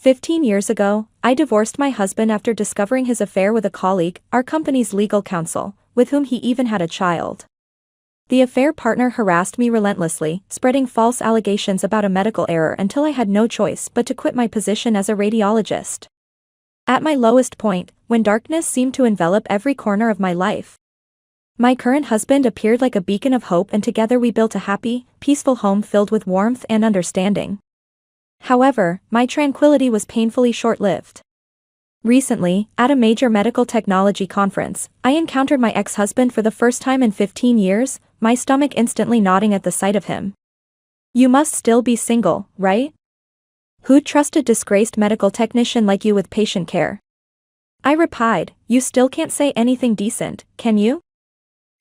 15 years ago, I divorced my husband after discovering his affair with a colleague, our company's legal counsel, with whom he even had a child. The affair partner harassed me relentlessly, spreading false allegations about a medical error until I had no choice but to quit my position as a radiologist. At my lowest point, when darkness seemed to envelop every corner of my life, my current husband appeared like a beacon of hope, and together we built a happy, peaceful home filled with warmth and understanding. However, my tranquility was painfully short-lived. Recently, at a major medical technology conference, I encountered my ex-husband for the first time in 15 years, my stomach instantly nodding at the sight of him. "You must still be single, right? Who'd trust a disgraced medical technician like you with patient care?" I replied, "You still can't say anything decent, can you?"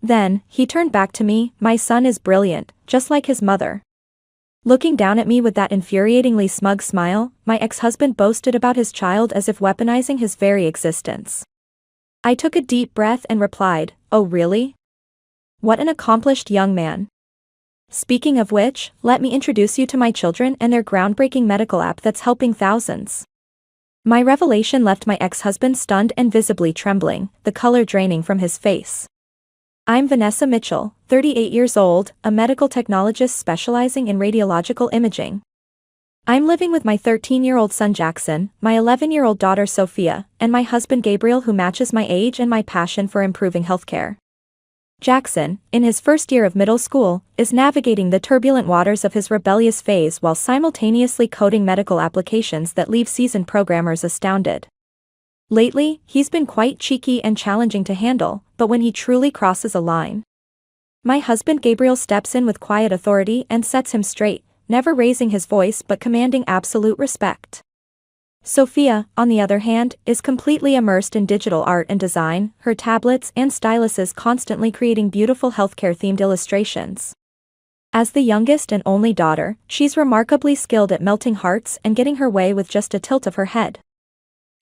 Then, he turned back to me, "My son is brilliant, just like his mother." Looking down at me with that infuriatingly smug smile, my ex-husband boasted about his child as if weaponizing his very existence. I took a deep breath and replied, "Oh really? What an accomplished young man. Speaking of which, let me introduce you to my children and their groundbreaking medical app that's helping thousands." My revelation left my ex-husband stunned and visibly trembling, the color draining from his face. I'm Vanessa Mitchell, 38 years old, a medical technologist specializing in radiological imaging. I'm living with my 13-year-old son Jackson, my 11-year-old daughter Sophia, and my husband Gabriel, who matches my age and my passion for improving healthcare. Jackson, in his first year of middle school, is navigating the turbulent waters of his rebellious phase while simultaneously coding medical applications that leave seasoned programmers astounded. Lately, he's been quite cheeky and challenging to handle, but when he truly crosses a line, my husband Gabriel steps in with quiet authority and sets him straight, never raising his voice but commanding absolute respect. Sophia, on the other hand, is completely immersed in digital art and design, her tablets and styluses constantly creating beautiful healthcare-themed illustrations. As the youngest and only daughter, she's remarkably skilled at melting hearts and getting her way with just a tilt of her head.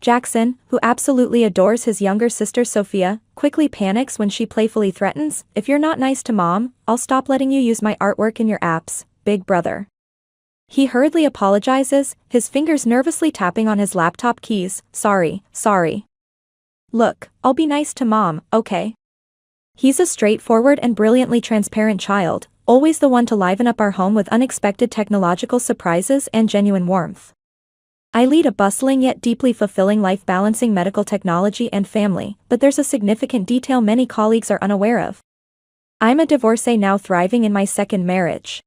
Jackson, who absolutely adores his younger sister Sophia, quickly panics when she playfully threatens, "If you're not nice to Mom, I'll stop letting you use my artwork in your apps, big brother." He hurriedly apologizes, his fingers nervously tapping on his laptop keys, sorry. "Look, I'll be nice to Mom, okay?" He's a straightforward and brilliantly transparent child, always the one to liven up our home with unexpected technological surprises and genuine warmth. I lead a bustling yet deeply fulfilling life balancing medical technology and family, but there's a significant detail many colleagues are unaware of. I'm a divorcee now thriving in my second marriage.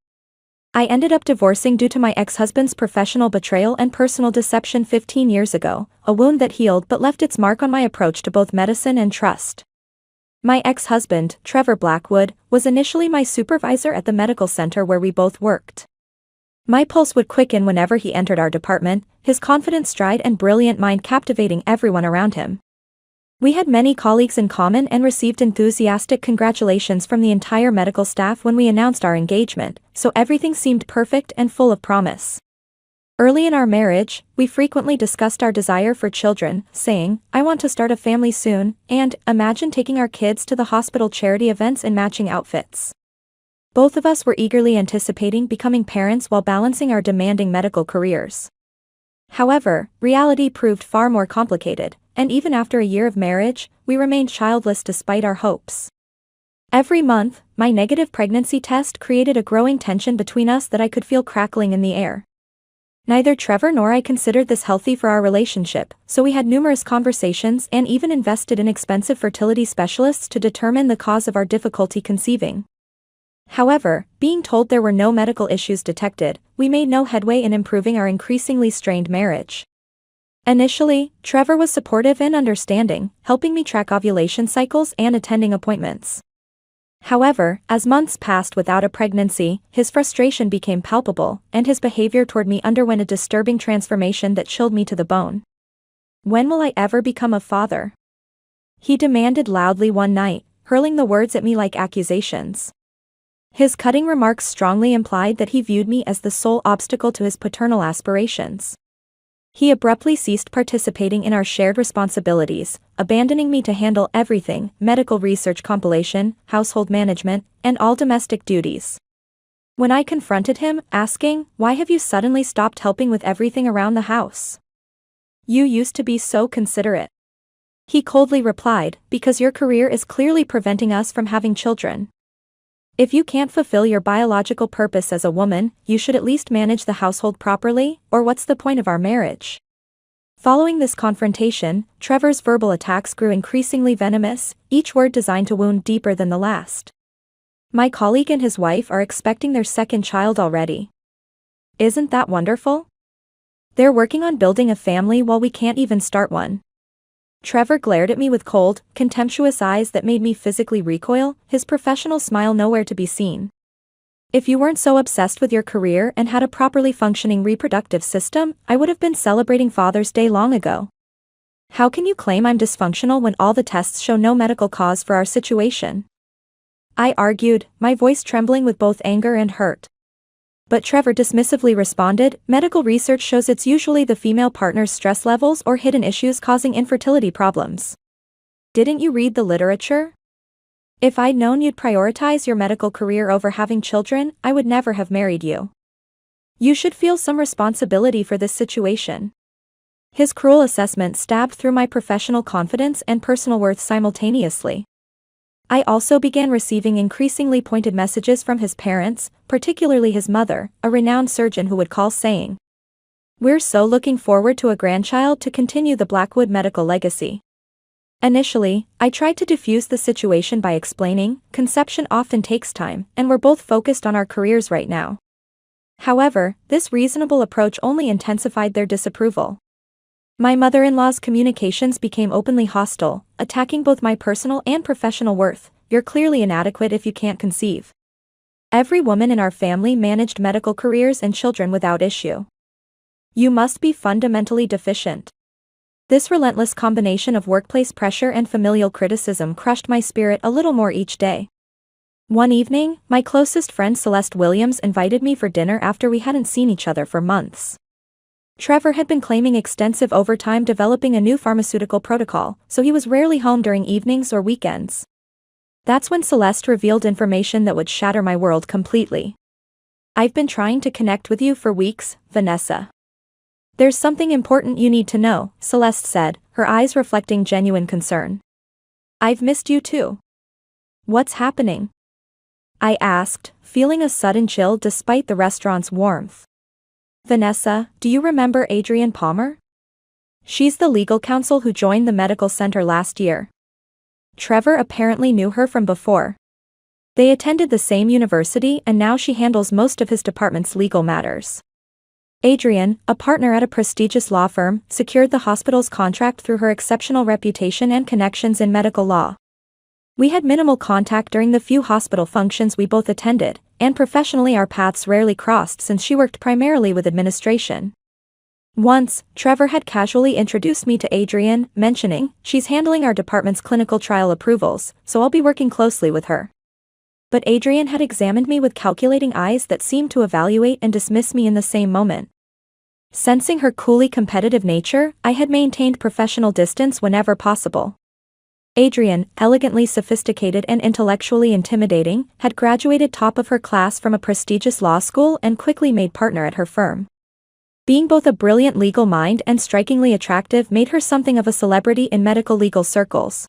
I ended up divorcing due to my ex-husband's professional betrayal and personal deception 15 years ago, a wound that healed but left its mark on my approach to both medicine and trust. My ex-husband, Trevor Blackwood, was initially my supervisor at the medical center where we both worked. My pulse would quicken whenever he entered our department, his confident stride and brilliant mind captivating everyone around him. We had many colleagues in common and received enthusiastic congratulations from the entire medical staff when we announced our engagement, so everything seemed perfect and full of promise. Early in our marriage, we frequently discussed our desire for children, saying, "I want to start a family soon," and "Imagine taking our kids to the hospital charity events in matching outfits." Both of us were eagerly anticipating becoming parents while balancing our demanding medical careers. However, reality proved far more complicated, and even after a year of marriage, we remained childless despite our hopes. Every month, my negative pregnancy test created a growing tension between us that I could feel crackling in the air. Neither Trevor nor I considered this healthy for our relationship, so we had numerous conversations and even invested in expensive fertility specialists to determine the cause of our difficulty conceiving. However, being told there were no medical issues detected, we made no headway in improving our increasingly strained marriage. Initially, Trevor was supportive and understanding, helping me track ovulation cycles and attending appointments. However, as months passed without a pregnancy, his frustration became palpable, and his behavior toward me underwent a disturbing transformation that chilled me to the bone. "When will I ever become a father?" he demanded loudly one night, hurling the words at me like accusations. His cutting remarks strongly implied that he viewed me as the sole obstacle to his paternal aspirations. He abruptly ceased participating in our shared responsibilities, abandoning me to handle everything: medical research compilation, household management, and all domestic duties. When I confronted him, asking, "Why have you suddenly stopped helping with everything around the house?" You used to be so considerate. He coldly replied, because your career is clearly preventing us from having children. If you can't fulfill your biological purpose as a woman, you should at least manage the household properly, or what's the point of our marriage? Following this confrontation, Trevor's verbal attacks grew increasingly venomous, each word designed to wound deeper than the last. My colleague and his wife are expecting their second child already. Isn't that wonderful? They're working on building a family while we can't even start one. Trevor glared at me with cold, contemptuous eyes that made me physically recoil, his professional smile nowhere to be seen. If you weren't so obsessed with your career and had a properly functioning reproductive system, I would have been celebrating Father's Day long ago. How can you claim I'm dysfunctional when all the tests show no medical cause for our situation? I argued, my voice trembling with both anger and hurt. But Trevor dismissively responded, medical research shows it's usually the female partner's stress levels or hidden issues causing infertility problems. Didn't you read the literature? If I'd known you'd prioritize your medical career over having children, I would never have married you. You should feel some responsibility for this situation. His cruel assessment stabbed through my professional confidence and personal worth simultaneously. I also began receiving increasingly pointed messages from his parents, particularly his mother, a renowned surgeon who would call saying, "We're so looking forward to a grandchild to continue the Blackwood medical legacy." Initially, I tried to diffuse the situation by explaining, conception often takes time, and we're both focused on our careers right now. However, this reasonable approach only intensified their disapproval. My mother-in-law's communications became openly hostile, attacking both my personal and professional worth. You're clearly inadequate if you can't conceive. Every woman in our family managed medical careers and children without issue. You must be fundamentally deficient. This relentless combination of workplace pressure and familial criticism crushed my spirit a little more each day. One evening, my closest friend Celeste Williams invited me for dinner after we hadn't seen each other for months. Trevor had been claiming extensive overtime developing a new pharmaceutical protocol, so he was rarely home during evenings or weekends. That's when Celeste revealed information that would shatter my world completely. I've been trying to connect with you for weeks, Vanessa. There's something important you need to know, Celeste said, her eyes reflecting genuine concern. I've missed you too. What's happening? I asked, feeling a sudden chill despite the restaurant's warmth. Vanessa, do you remember Adrienne Palmer? She's the legal counsel who joined the medical center last year. Trevor apparently knew her from before. They attended the same university and now she handles most of his department's legal matters. Adrienne, a partner at a prestigious law firm, secured the hospital's contract through her exceptional reputation and connections in medical law. We had minimal contact during the few hospital functions we both attended, and professionally our paths rarely crossed since she worked primarily with administration. Once, Trevor had casually introduced me to Adrienne, mentioning, she's handling our department's clinical trial approvals, so I'll be working closely with her. But Adrienne had examined me with calculating eyes that seemed to evaluate and dismiss me in the same moment. Sensing her coolly competitive nature, I had maintained professional distance whenever possible. Adrienne, elegantly sophisticated and intellectually intimidating, had graduated top of her class from a prestigious law school and quickly made partner at her firm. Being both a brilliant legal mind and strikingly attractive made her something of a celebrity in medical legal circles.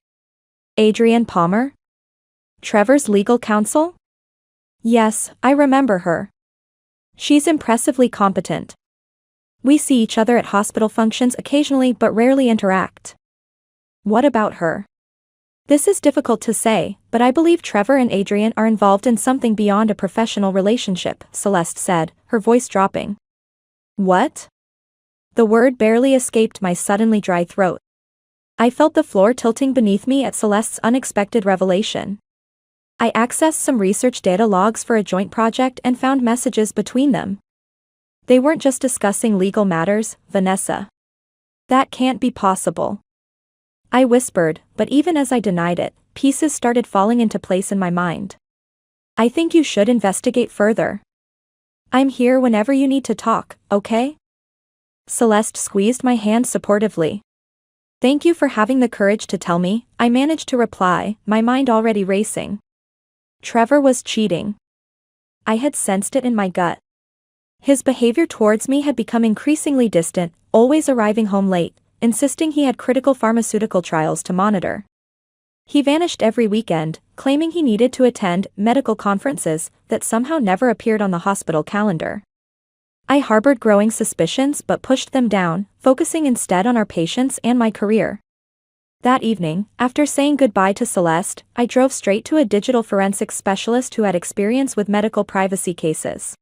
Adrienne Palmer? Trevor's legal counsel? Yes, I remember her. She's impressively competent. We see each other at hospital functions occasionally but rarely interact. What about her? This is difficult to say, but I believe Trevor and Adrienne are involved in something beyond a professional relationship, Celeste said, her voice dropping. What? The word barely escaped my suddenly dry throat. I felt the floor tilting beneath me at Celeste's unexpected revelation. I accessed some research data logs for a joint project and found messages between them. They weren't just discussing legal matters, Vanessa. That can't be possible. I whispered, but even as I denied it, pieces started falling into place in my mind. I think you should investigate further. I'm here whenever you need to talk, okay? Celeste squeezed my hand supportively. Thank you for having the courage to tell me, I managed to reply, my mind already racing. Trevor was cheating. I had sensed it in my gut. His behavior towards me had become increasingly distant, always arriving home late, insisting he had critical pharmaceutical trials to monitor. He vanished every weekend, claiming he needed to attend medical conferences that somehow never appeared on the hospital calendar. I harbored growing suspicions but pushed them down, focusing instead on our patients and my career. That evening, after saying goodbye to Celeste, I drove straight to a digital forensics specialist who had experience with medical privacy cases.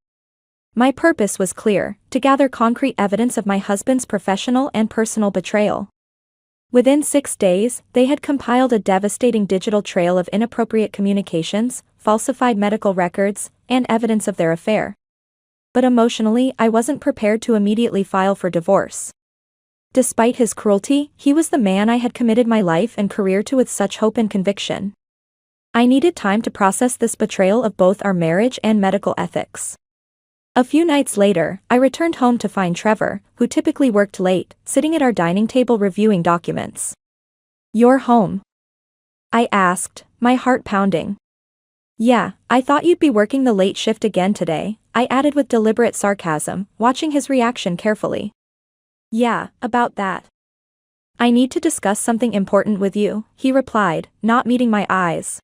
My purpose was clear: to gather concrete evidence of my husband's professional and personal betrayal. Within 6 days, they had compiled a devastating digital trail of inappropriate communications, falsified medical records, and evidence of their affair. But emotionally, I wasn't prepared to immediately file for divorce. Despite his cruelty, he was the man I had committed my life and career to with such hope and conviction. I needed time to process this betrayal of both our marriage and medical ethics. A few nights later, I returned home to find Trevor, who typically worked late, sitting at our dining table reviewing documents. "You're home?" I asked, my heart pounding. "Yeah, I thought you'd be working the late shift again today," I added with deliberate sarcasm, watching his reaction carefully. "Yeah, about that. I need to discuss something important with you," he replied, not meeting my eyes.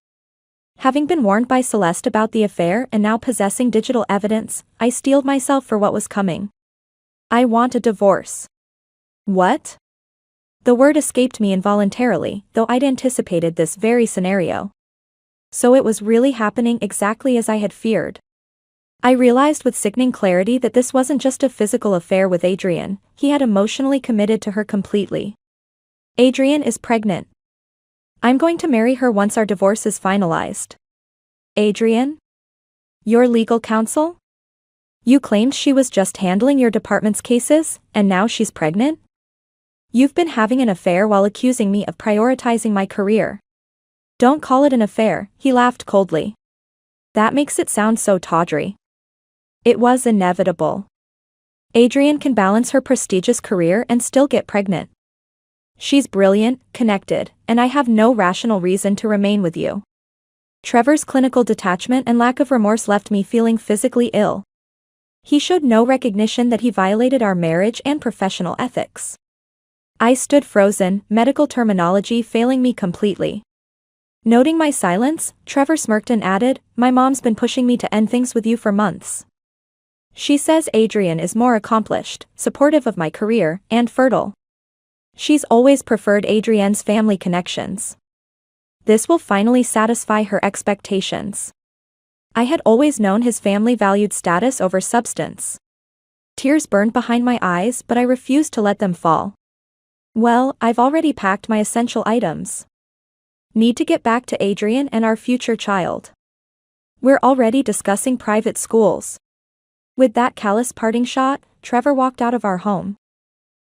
Having been warned by Celeste about the affair and now possessing digital evidence, I steeled myself for what was coming. "I want a divorce." "What?" The word escaped me involuntarily, though I'd anticipated this very scenario. So it was really happening exactly as I had feared. I realized with sickening clarity that this wasn't just a physical affair with Adrian, he had emotionally committed to her completely. "Adrian is pregnant. I'm going to marry her once our divorce is finalized." "Adrian? Your legal counsel? You claimed she was just handling your department's cases, and now she's pregnant? You've been having an affair while accusing me of prioritizing my career." "Don't call it an affair," he laughed coldly. "That makes it sound so tawdry." It was inevitable. Adrian can balance her prestigious career and still get pregnant. She's brilliant, connected, and I have no rational reason to remain with you. Trevor's clinical detachment and lack of remorse left me feeling physically ill. He showed no recognition that he violated our marriage and professional ethics. I stood frozen, medical terminology failing me completely. Noting my silence, Trevor smirked and added, "My mom's been pushing me to end things with you for months. She says Adrian is more accomplished, supportive of my career, and fertile. She's always preferred Adrian's family connections. This will finally satisfy her expectations." I had always known his family valued status over substance. Tears burned behind my eyes, but I refused to let them fall. "Well, I've already packed my essential items. Need to get back to Adrian and our future child. We're already discussing private schools." With that callous parting shot, Trevor walked out of our home.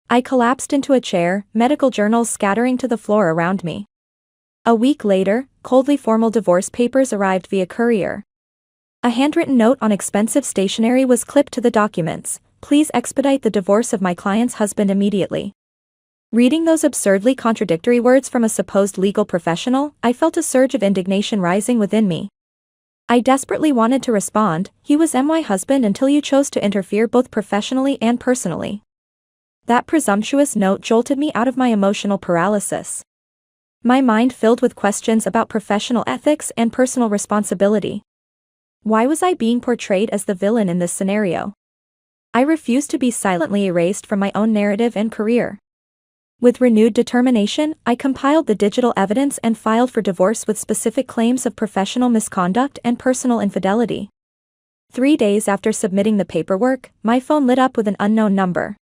I collapsed into a chair, medical journals scattering to the floor around me. A week later, coldly formal divorce papers arrived via courier. A handwritten note on expensive stationery was clipped to the documents: "Please expedite the divorce of my client's husband immediately." Reading those absurdly contradictory words from a supposed legal professional, I felt a surge of indignation rising within me. I desperately wanted to respond, "He was my husband until you chose to interfere both professionally and personally." That presumptuous note jolted me out of my emotional paralysis. My mind filled with questions about professional ethics and personal responsibility. Why was I being portrayed as the villain in this scenario? I refused to be silently erased from my own narrative and career. With renewed determination, I compiled the digital evidence and filed for divorce with specific claims of professional misconduct and personal infidelity. 3 days after submitting the paperwork, my phone lit up with an unknown number.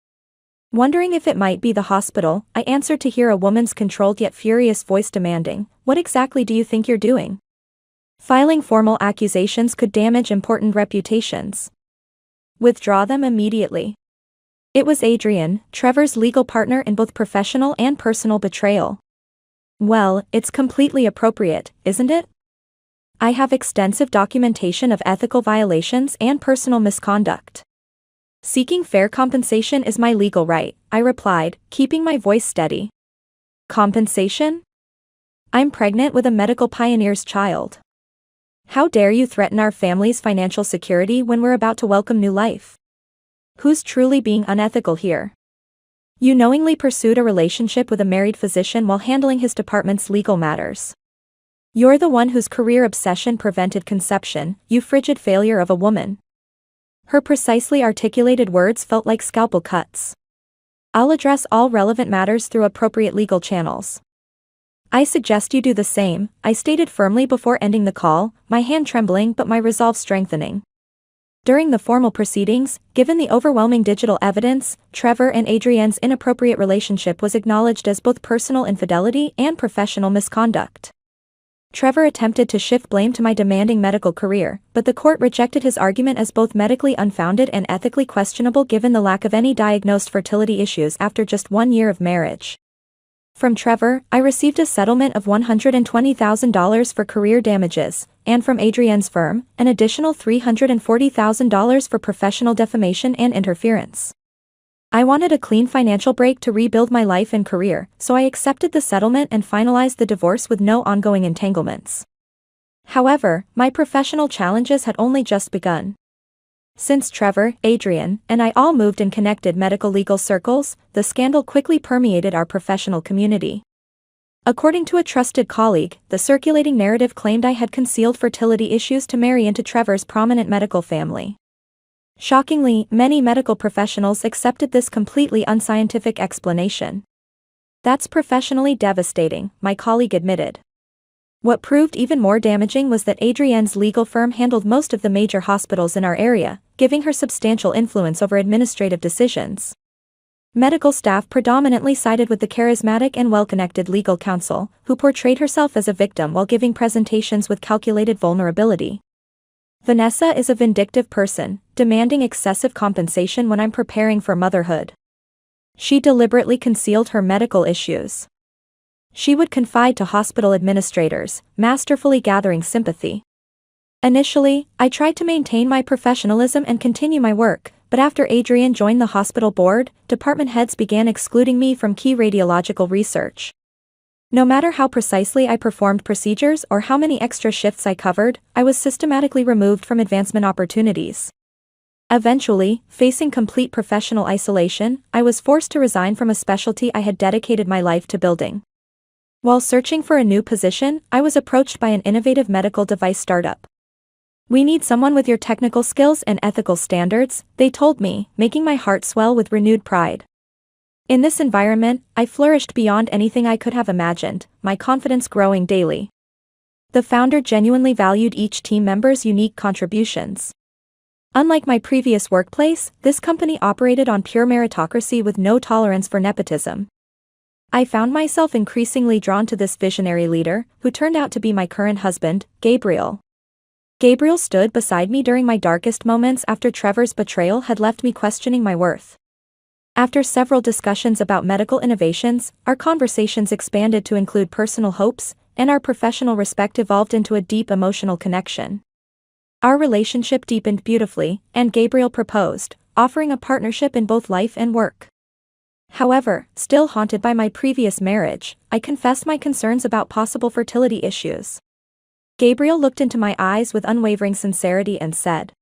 Wondering if it might be the hospital, I answered to hear a woman's controlled yet furious voice demanding, "What exactly do you think you're doing? Filing formal accusations could damage important reputations. Withdraw them immediately." It was Adrian, Trevor's legal partner in both professional and personal betrayal. "Well, it's completely appropriate, isn't it? I have extensive documentation of ethical violations and personal misconduct. Seeking fair compensation is my legal right," I replied, keeping my voice steady. "Compensation? I'm pregnant with a medical pioneer's child. How dare you threaten our family's financial security when we're about to welcome new life? Who's truly being unethical here?" You knowingly pursued a relationship with a married physician while handling his department's legal matters. You're the one whose career obsession prevented conception, you frigid failure of a woman. Her precisely articulated words felt like scalpel cuts. I'll address all relevant matters through appropriate legal channels. I suggest you do the same, I stated firmly before ending the call, my hand trembling but my resolve strengthening. During the formal proceedings, given the overwhelming digital evidence, Trevor and Adrienne's inappropriate relationship was acknowledged as both personal infidelity and professional misconduct. Trevor attempted to shift blame to my demanding medical career, but the court rejected his argument as both medically unfounded and ethically questionable given the lack of any diagnosed fertility issues after just 1 year of marriage. From Trevor, I received a settlement of $120,000 for career damages, and from Adrienne's firm, an additional $340,000 for professional defamation and interference. I wanted a clean financial break to rebuild my life and career, so I accepted the settlement and finalized the divorce with no ongoing entanglements. However, my professional challenges had only just begun. Since Trevor, Adrienne, and I all moved in connected medical legal circles, the scandal quickly permeated our professional community. According to a trusted colleague, the circulating narrative claimed I had concealed fertility issues to marry into Trevor's prominent medical family. Shockingly, many medical professionals accepted this completely unscientific explanation. That's professionally devastating, my colleague admitted. What proved even more damaging was that Adrienne's legal firm handled most of the major hospitals in our area, giving her substantial influence over administrative decisions. Medical staff predominantly sided with the charismatic and well-connected legal counsel, who portrayed herself as a victim while giving presentations with calculated vulnerability. Vanessa is a vindictive person, demanding excessive compensation when I'm preparing for motherhood. She deliberately concealed her medical issues. She would confide to hospital administrators, masterfully gathering sympathy. Initially, I tried to maintain my professionalism and continue my work, but after Adrienne joined the hospital board, department heads began excluding me from key radiological research. No matter how precisely I performed procedures or how many extra shifts I covered, I was systematically removed from advancement opportunities. Eventually, facing complete professional isolation, I was forced to resign from a specialty I had dedicated my life to building. While searching for a new position, I was approached by an innovative medical device startup. "We need someone with your technical skills and ethical standards," they told me, making my heart swell with renewed pride. In this environment, I flourished beyond anything I could have imagined, my confidence growing daily. The founder genuinely valued each team member's unique contributions. Unlike my previous workplace, this company operated on pure meritocracy with no tolerance for nepotism. I found myself increasingly drawn to this visionary leader, who turned out to be my current husband, Gabriel. Gabriel stood beside me during my darkest moments after Trevor's betrayal had left me questioning my worth. After several discussions about medical innovations, our conversations expanded to include personal hopes, and our professional respect evolved into a deep emotional connection. Our relationship deepened beautifully, and Gabriel proposed, offering a partnership in both life and work. However, still haunted by my previous marriage, I confessed my concerns about possible fertility issues. Gabriel looked into my eyes with unwavering sincerity and said,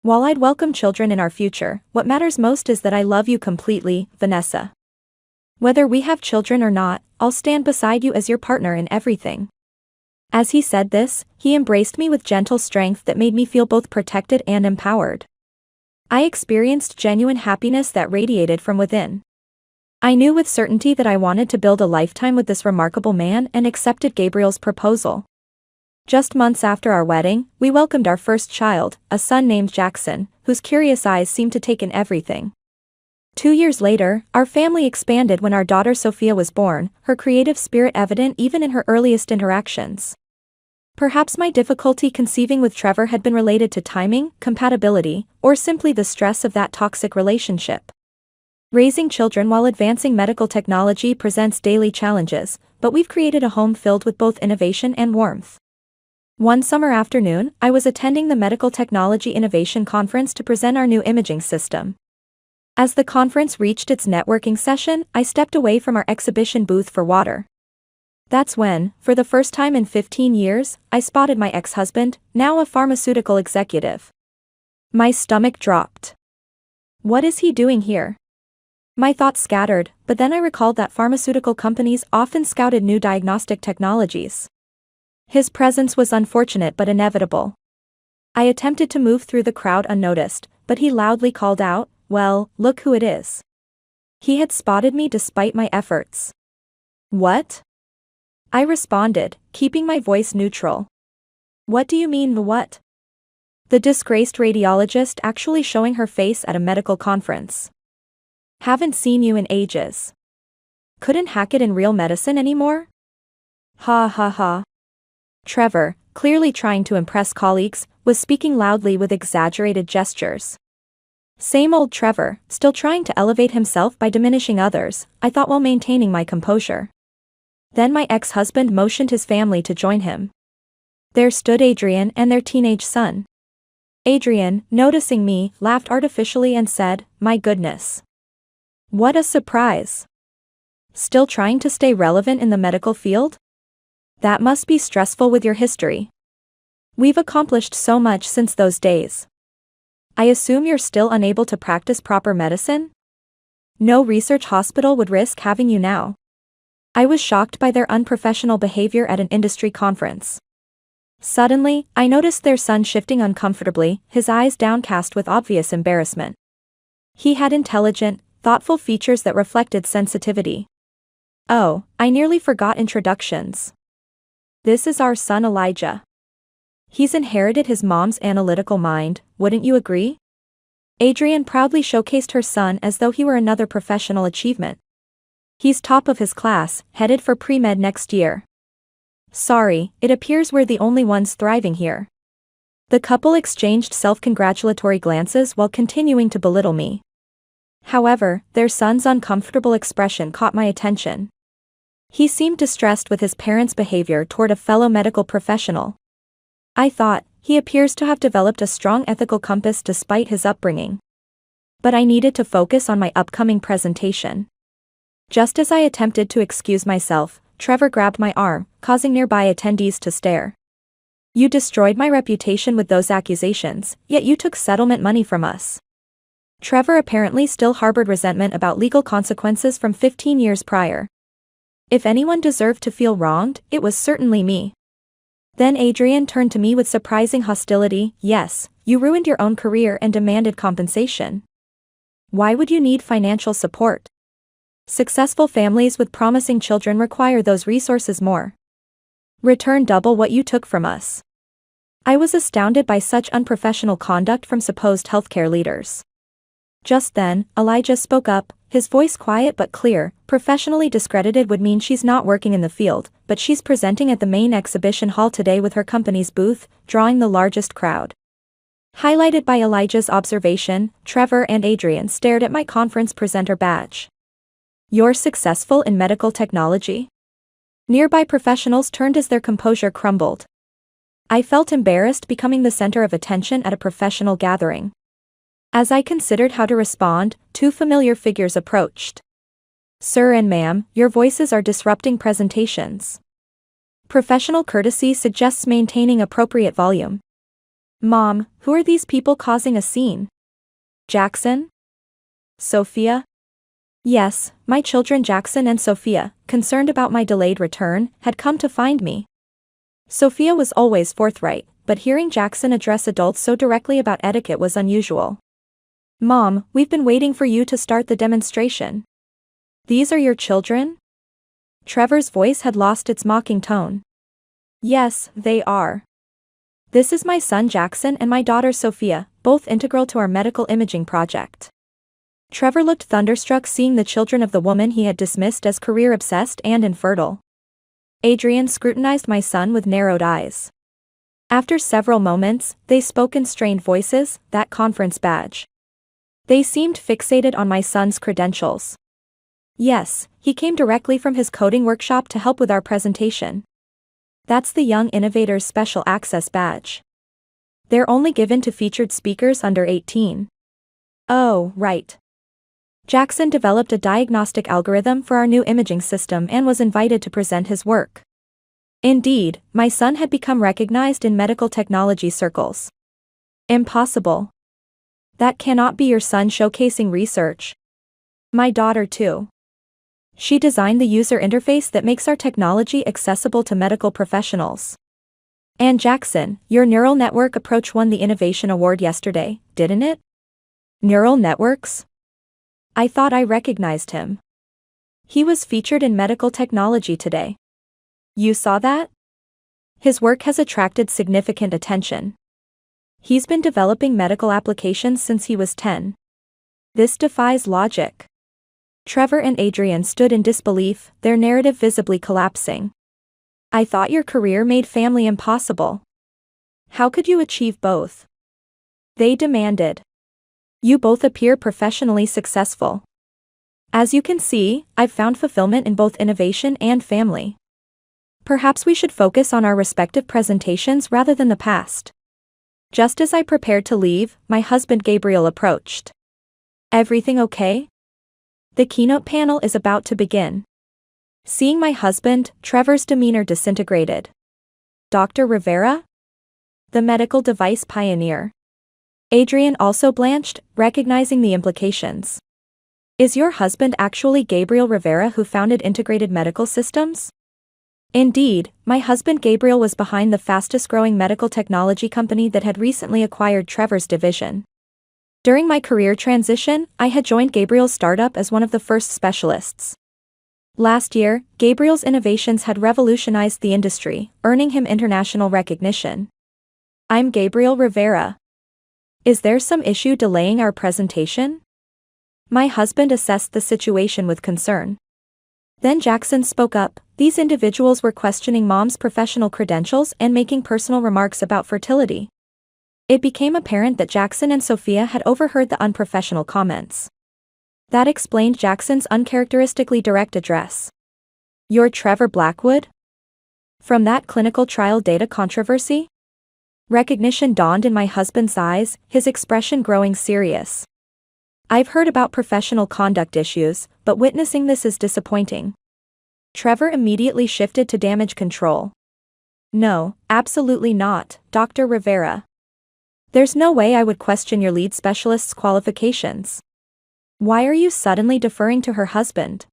"While I'd welcome children in our future, what matters most is that I love you completely, Vanessa. Whether we have children or not, I'll stand beside you as your partner in everything." As he said this, he embraced me with gentle strength that made me feel both protected and empowered. I experienced genuine happiness that radiated from within. I knew with certainty that I wanted to build a lifetime with this remarkable man and accepted Gabriel's proposal. Just months after our wedding, we welcomed our first child, a son named Jackson, whose curious eyes seemed to take in everything. 2 years later, our family expanded when our daughter Sophia was born, her creative spirit evident even in her earliest interactions. Perhaps my difficulty conceiving with Trevor had been related to timing, compatibility, or simply the stress of that toxic relationship. Raising children while advancing medical technology presents daily challenges, but we've created a home filled with both innovation and warmth. One summer afternoon, I was attending the Medical Technology Innovation Conference to present our new imaging system. As the conference reached its networking session, I stepped away from our exhibition booth for water. That's when, for the first time in 15 years, I spotted my ex-husband, now a pharmaceutical executive. My stomach dropped. What is he doing here? My thoughts scattered, but then I recalled that pharmaceutical companies often scouted new diagnostic technologies. His presence was unfortunate but inevitable. I attempted to move through the crowd unnoticed, but he loudly called out, "Well, look who it is." He had spotted me despite my efforts. "What?" I responded, keeping my voice neutral. "What do you mean, what?" The disgraced radiologist actually showing her face at a medical conference. "Haven't seen you in ages. Couldn't hack it in real medicine anymore?" Ha ha ha. Trevor, clearly trying to impress colleagues, was speaking loudly with exaggerated gestures. Same old Trevor, still trying to elevate himself by diminishing others, I thought while maintaining my composure. Then my ex-husband motioned his family to join him. There stood Adrian and their teenage son. Adrian, noticing me, laughed artificially and said, "My goodness. What a surprise. Still trying to stay relevant in the medical field? That must be stressful with your history. We've accomplished so much since those days. I assume you're still unable to practice proper medicine? No research hospital would risk having you now." I was shocked by their unprofessional behavior at an industry conference. Suddenly, I noticed their son shifting uncomfortably, his eyes downcast with obvious embarrassment. He had intelligent, thoughtful features that reflected sensitivity. "Oh, I nearly forgot introductions. This is our son Elijah. He's inherited his mom's analytical mind, wouldn't you agree?" Adrian proudly showcased her son as though he were another professional achievement. "He's top of his class, headed for pre-med next year. Sorry, it appears we're the only ones thriving here." The couple exchanged self-congratulatory glances while continuing to belittle me. However, their son's uncomfortable expression caught my attention. He seemed distressed with his parents' behavior toward a fellow medical professional. I thought, he appears to have developed a strong ethical compass despite his upbringing. But I needed to focus on my upcoming presentation. Just as I attempted to excuse myself, Trevor grabbed my arm, causing nearby attendees to stare. "You destroyed my reputation with those accusations, yet you took settlement money from us." Trevor apparently still harbored resentment about legal consequences from 15 years prior. If anyone deserved to feel wronged, it was certainly me. Then Adrian turned to me with surprising hostility. "Yes, you ruined your own career and demanded compensation. Why would you need financial support? Successful families with promising children require those resources more. Return double what you took from us." I was astounded by such unprofessional conduct from supposed healthcare leaders. Just then, Elijah spoke up, his voice quiet but clear. "Professionally discredited would mean she's not working in the field, but she's presenting at the main exhibition hall today with her company's booth, drawing the largest crowd." Highlighted by Elijah's observation, Trevor and Adrian stared at my conference presenter badge. "You're successful in medical technology?" Nearby professionals turned as their composure crumbled. I felt embarrassed becoming the center of attention at a professional gathering. As I considered how to respond, two familiar figures approached. "Sir and ma'am, your voices are disrupting presentations. Professional courtesy suggests maintaining appropriate volume." "Mom, who are these people causing a scene? Jackson? Sophia?" Yes, my children Jackson and Sophia, concerned about my delayed return, had come to find me. Sophia was always forthright, but hearing Jackson address adults so directly about etiquette was unusual. "Mom, we've been waiting for you to start the demonstration. These are your children?" Trevor's voice had lost its mocking tone. "Yes, they are. This is my son Jackson and my daughter Sophia, both integral to our medical imaging project." Trevor looked thunderstruck seeing the children of the woman he had dismissed as career-obsessed and infertile. Adrian scrutinized my son with narrowed eyes. After several moments, they spoke in strained voices. "That conference badge." They seemed fixated on my son's credentials. "Yes, he came directly from his coding workshop to help with our presentation. That's the Young Innovators Special Access badge. They're only given to featured speakers under 18. Oh, right. Jackson developed a diagnostic algorithm for our new imaging system and was invited to present his work. Indeed, my son had become recognized in medical technology circles. Impossible. That cannot be your son showcasing research. My daughter too. She designed the user interface that makes our technology accessible to medical professionals. And Jackson, your neural network approach won the Innovation Award yesterday, didn't it? Neural networks? I thought I recognized him. He was featured in Medical Technology today. You saw that? His work has attracted significant attention. He's been developing medical applications since he was 10. This defies logic. Trevor and Adrian stood in disbelief, their narrative visibly collapsing. I thought your career made family impossible. How could you achieve both? They demanded. You both appear professionally successful. As you can see, I've found fulfillment in both innovation and family. Perhaps we should focus on our respective presentations rather than the past. Just as I prepared to leave, my husband Gabriel approached. Everything okay? The keynote panel is about to begin. Seeing my husband, Trevor's demeanor disintegrated. Dr. Rivera? The medical device pioneer. Adrian also blanched, recognizing the implications. Is your husband actually Gabriel Rivera who founded Integrated Medical Systems? Indeed, my husband Gabriel was behind the fastest-growing medical technology company that had recently acquired Trevor's division. During my career transition, I had joined Gabriel's startup as one of the first specialists. Last year, Gabriel's innovations had revolutionized the industry, earning him international recognition. I'm Gabriel Rivera. Is there some issue delaying our presentation? My husband assessed the situation with concern. Then Jackson spoke up. These individuals were questioning Mom's professional credentials and making personal remarks about fertility. It became apparent that Jackson and Sophia had overheard the unprofessional comments. That explained Jackson's uncharacteristically direct address. You're Trevor Blackwood? From that clinical trial data controversy? Recognition dawned in my husband's eyes, his expression growing serious. I've heard about professional conduct issues, but witnessing this is disappointing. Trevor immediately shifted to damage control. No, absolutely not, Dr. Rivera. There's no way I would question your lead specialist's qualifications. Why are you suddenly deferring to her husband?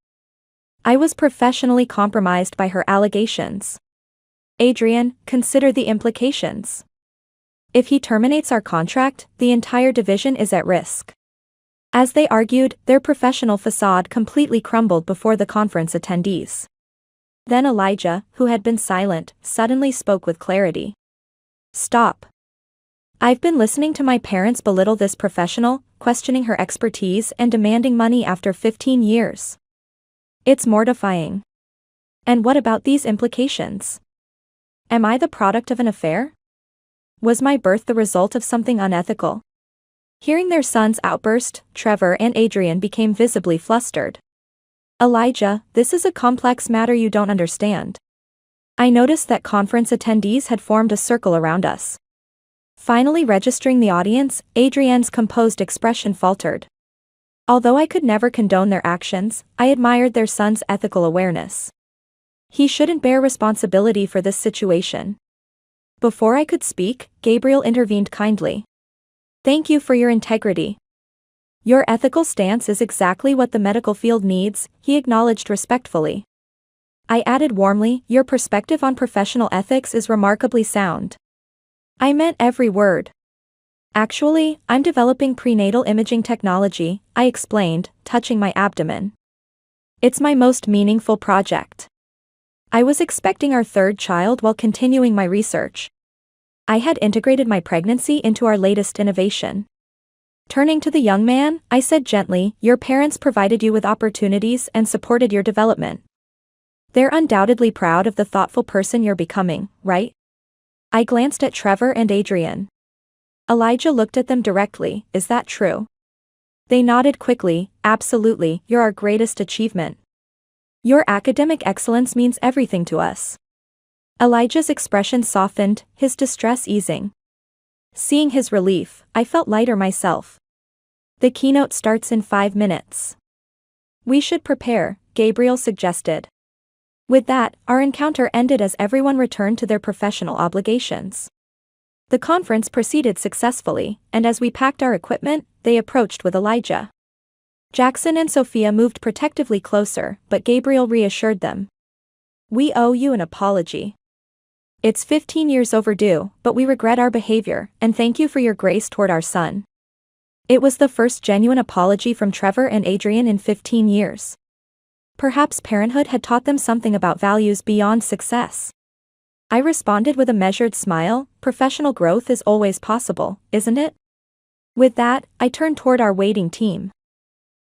I was professionally compromised by her allegations. Adrian, consider the implications. If he terminates our contract, the entire division is at risk. As they argued, their professional facade completely crumbled before the conference attendees. Then Elijah, who had been silent, suddenly spoke with clarity. Stop. I've been listening to my parents belittle this professional, questioning her expertise and demanding money after 15 years. It's mortifying. And what about these implications? Am I the product of an affair? Was my birth the result of something unethical? Hearing their son's outburst, Trevor and Adrian became visibly flustered. Elijah, this is a complex matter you don't understand. I noticed that conference attendees had formed a circle around us. Finally registering the audience, Adrian's composed expression faltered. Although I could never condone their actions, I admired their son's ethical awareness. He shouldn't bear responsibility for this situation. Before I could speak, Gabriel intervened kindly. Thank you for your integrity. Your ethical stance is exactly what the medical field needs, he acknowledged respectfully. I added warmly, your perspective on professional ethics is remarkably sound. I meant every word. Actually, I'm developing prenatal imaging technology, I explained, touching my abdomen. It's my most meaningful project. I was expecting our third child while continuing my research. I had integrated my pregnancy into our latest innovation. Turning to the young man, I said gently, your parents provided you with opportunities and supported your development. They're undoubtedly proud of the thoughtful person you're becoming, right? I glanced at Trevor and Adrian. Elijah looked at them directly, is that true? They nodded quickly, absolutely, you're our greatest achievement. Your academic excellence means everything to us. Elijah's expression softened, his distress easing. Seeing his relief, I felt lighter myself. The keynote starts in 5 minutes. We should prepare, Gabriel suggested. With that, our encounter ended as everyone returned to their professional obligations. The conference proceeded successfully, and as we packed our equipment, they approached with Elijah. Jackson and Sophia moved protectively closer, but Gabriel reassured them. We owe you an apology. It's 15 years overdue, but we regret our behavior, and thank you for your grace toward our son. It was the first genuine apology from Trevor and Adrian in 15 years. Perhaps parenthood had taught them something about values beyond success. I responded with a measured smile. Professional growth is always possible, isn't it? With that, I turned toward our waiting team.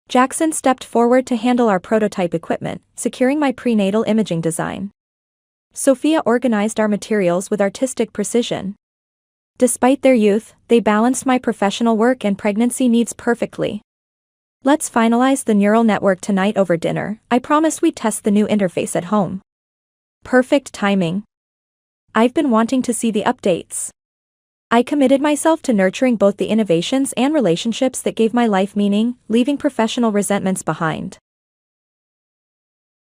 Jackson stepped forward to handle our prototype equipment, securing my prenatal imaging design. Sophia organized our materials with artistic precision. Despite their youth, they balanced my professional work and pregnancy needs perfectly. Let's finalize the neural network tonight over dinner. I promised we'd test the new interface at home. Perfect timing. I've been wanting to see the updates. I committed myself to nurturing both the innovations and relationships that gave my life meaning, leaving professional resentments behind.